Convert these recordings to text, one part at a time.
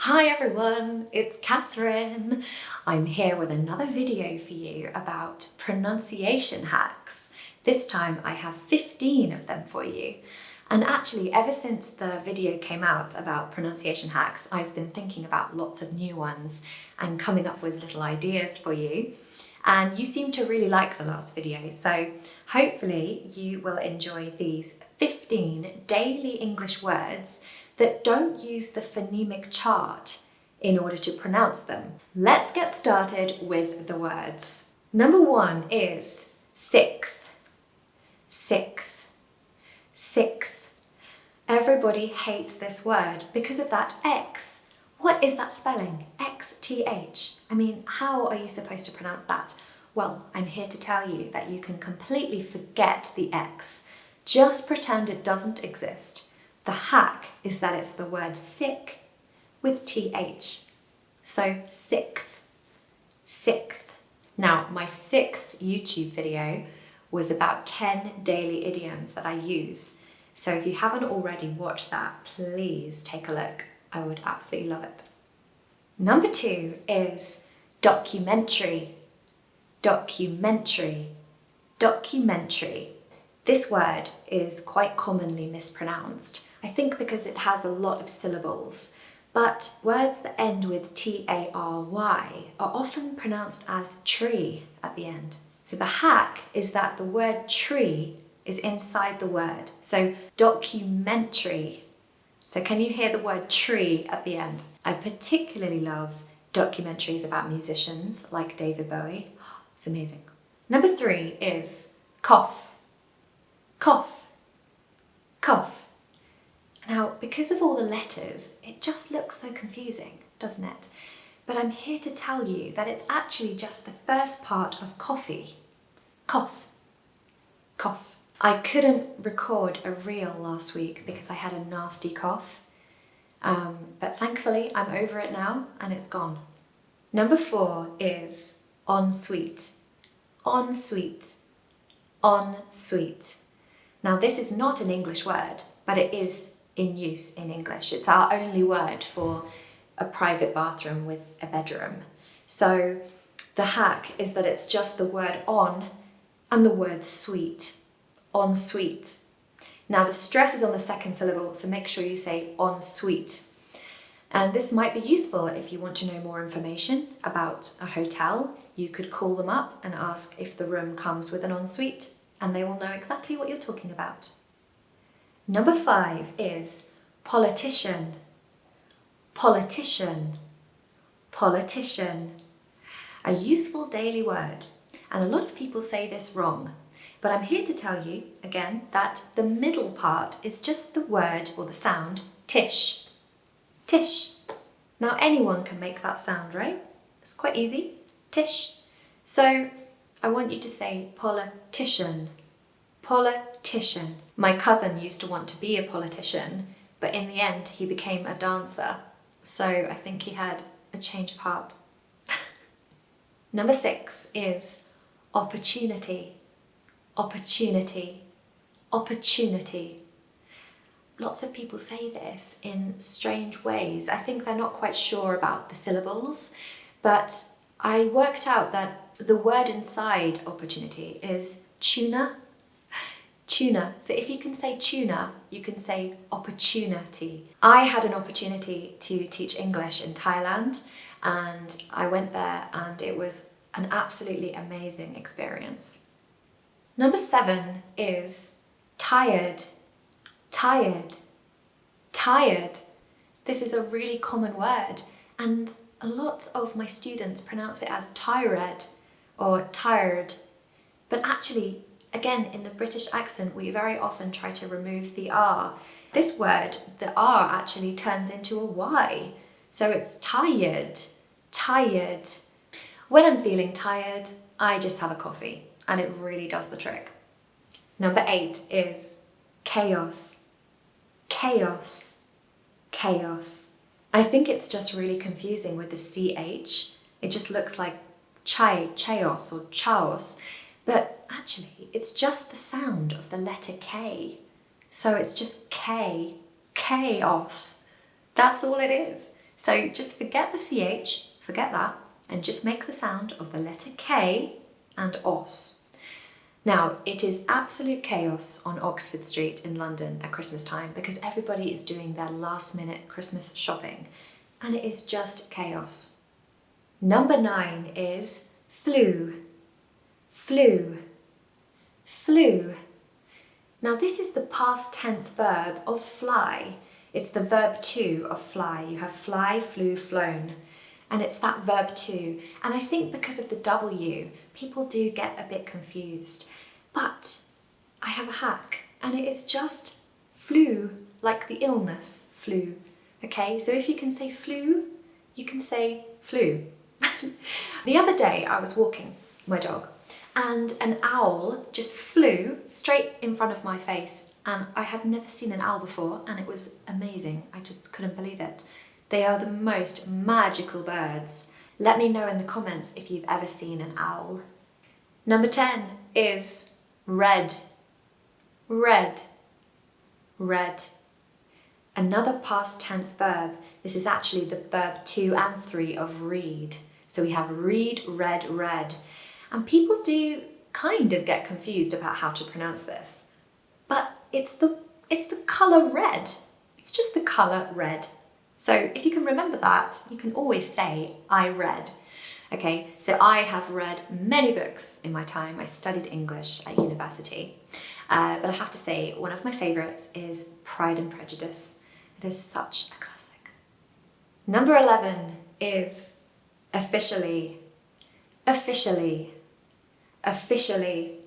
Hi everyone, it's Catherine. I'm here with another video for you about pronunciation hacks. This time I have 15 of them for you. And actually, ever since the video came out about pronunciation hacks, I've been thinking about lots of new ones and coming up with little ideas for you. And you seem to really like the last video, so hopefully you will enjoy these 15 daily English words that don't use the phonemic chart in order to pronounce them. Let's get started with the words. Number 1 is sixth, sixth, sixth. Everybody hates this word because of that X. What is that spelling? XTH. I mean, how are you supposed to pronounce that? Well, I'm here to tell you that you can completely forget the X. Just pretend it doesn't exist. The hack is that it's the word sick with TH. So sixth, sixth. Now, my 6th YouTube video was about 10 daily idioms that I use. So if you haven't already watched that, please take a look. I would absolutely love it. Number 2 is documentary, documentary, documentary. This word is quite commonly mispronounced, I think because it has a lot of syllables, but words that end with T-A-R-Y are often pronounced as tree at the end. So the hack is that the word tree is inside the word. So documentary. So can you hear the word tree at the end? I particularly love documentaries about musicians like David Bowie. It's amazing. Number 3 is cough. Cough, cough. Now, because of all the letters, it just looks so confusing, doesn't it? But I'm here to tell you that it's actually just the first part of coffee. Cough, cough. I couldn't record a reel last week because I had a nasty cough. But thankfully, I'm over it now and it's gone. Number 4 is ensuite, ensuite, ensuite. Now, this is not an English word, but it is in use in English. It's our only word for a private bathroom with a bedroom. So the hack is that it's just the word on and the word suite, ensuite. Now, the stress is on the second syllable, so make sure you say ensuite. And this might be useful if you want to know more information about a hotel. You could call them up and ask if the room comes with an ensuite, and they will know exactly what you're talking about. Number 5 is politician, politician, politician. A useful daily word, and a lot of people say this wrong, but I'm here to tell you, again, that the middle part is just the word or the sound tish, tish. Now anyone can make that sound, right? It's quite easy, tish. So I want you to say politician, politician. My cousin used to want to be a politician, but in the end he became a dancer. So I think he had a change of heart. Number 6 is opportunity, opportunity, opportunity. Lots of people say this in strange ways. I think they're not quite sure about the syllables, but I worked out that the word inside opportunity is tuna. Tuna. So if you can say tuna, you can say opportunity. I had an opportunity to teach English in Thailand, and I went there and it was an absolutely amazing experience. Number 7 is tired, tired, tired. This is a really common word, and a lot of my students pronounce it as tired or tired, but actually, again, in the British accent, we very often try to remove the R. This word, the R actually turns into a Y. So it's tired, tired. When I'm feeling tired, I just have a coffee and it really does the trick. Number 8 is chaos, chaos, chaos. I think it's just really confusing with the CH. It just looks like chaos or chaos. But actually, it's just the sound of the letter K. So it's just K, chaos. That's all it is. So just forget the CH, forget that, and just make the sound of the letter K and os. Now, it is absolute chaos on Oxford Street in London at Christmas time because everybody is doing their last minute Christmas shopping and it is just chaos. Number 9 is flew, flew, flew. Now this is the past tense verb of fly. It's the verb to of fly. You have fly, flew, flown. And it's that verb to. And I think because of the W, people do get a bit confused. But I have a hack, and it is just flu, like the illness, flu. Okay, so if you can say flu, you can say flu. The other day I was walking my dog, and an owl just flew straight in front of my face, and I had never seen an owl before, and it was amazing. I just couldn't believe it. They are the most magical birds. Let me know in the comments if you've ever seen an owl. Number 10 is red, red, red. Another past tense verb. This is actually the verb 2 and 3 of read. So we have read, read, red. And people do kind of get confused about how to pronounce this. But it's the colour red. It's just the colour red. So if you can remember that, you can always say, I read. Okay, so I have read many books in my time. I studied English at university. But I have to say, one of my favourites is Pride and Prejudice. It is such a classic. Number 11 is officially, officially, officially.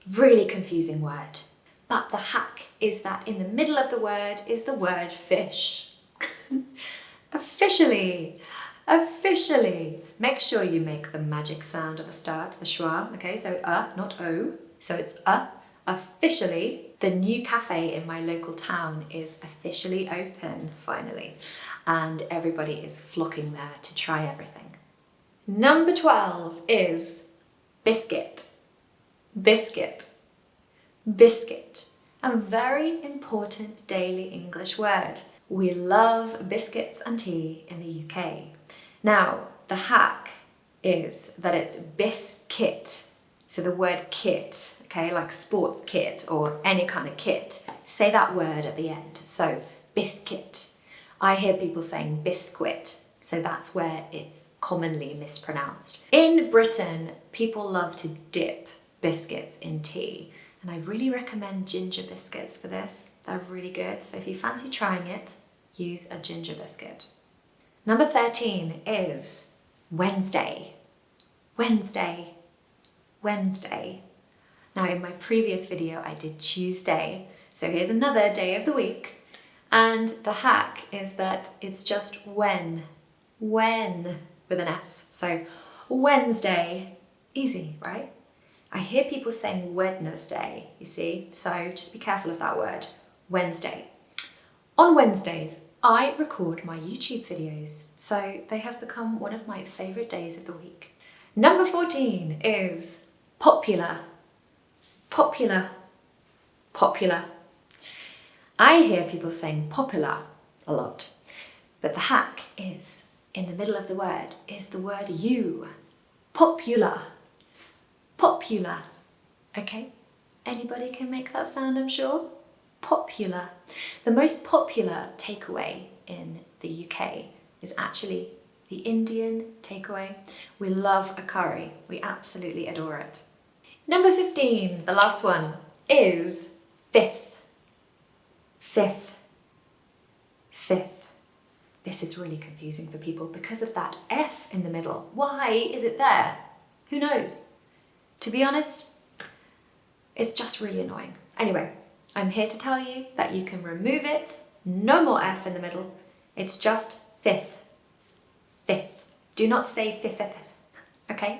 Really confusing word. But the hack is that in the middle of the word is the word fish. Officially, officially. Make sure you make the magic sound at the start, the schwa, okay? So not o. So it's officially. The new cafe in my local town is officially open, finally. And everybody is flocking there to try everything. Number 12 is biscuit, biscuit, biscuit. A very important daily English word. We love biscuits and tea in the UK. Now, the hack is that it's biscuit. So the word kit, okay, like sports kit or any kind of kit, say that word at the end. So biscuit. I hear people saying biscuit, so that's where it's commonly mispronounced. In Britain, people love to dip biscuits in tea, and I really recommend ginger biscuits for this. They're really good, so if you fancy trying it, use a ginger biscuit. Number 13 is Wednesday, Wednesday, Wednesday. Now in my previous video I did Tuesday, so here's another day of the week. And the hack is that it's just when with an S. So Wednesday, easy, right? I hear people saying Wednesday, you see? So just be careful of that word, Wednesday. On Wednesdays, I record my YouTube videos, so they have become one of my favourite days of the week. Number 14 is popular, popular, popular. I hear people saying popular a lot, but the hack is, in the middle of the word, is the word you. Popular, popular. Okay, anybody can make that sound, I'm sure. Popular. The most popular takeaway in the UK is actually the Indian takeaway. We love a curry. We absolutely adore it. Number 15, the last one, is fifth. Fifth. Fifth. This is really confusing for people because of that F in the middle. Why is it there? Who knows? To be honest, it's just really annoying. Anyway, I'm here to tell you that you can remove it. No more F in the middle. It's just fifth. Fifth. Do not say fifth, okay?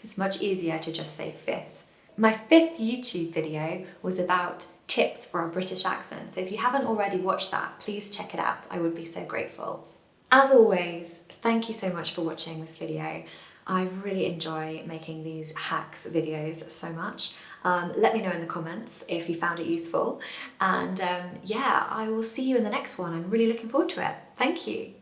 It's much easier to just say fifth. My 5th YouTube video was about tips for a British accent, so if you haven't already watched that, please check it out. I would be so grateful. As always, thank you so much for watching this video. I really enjoy making these hacks videos so much. Let me know in the comments if you found it useful. And yeah, I will see you in the next one. I'm really looking forward to it. Thank you.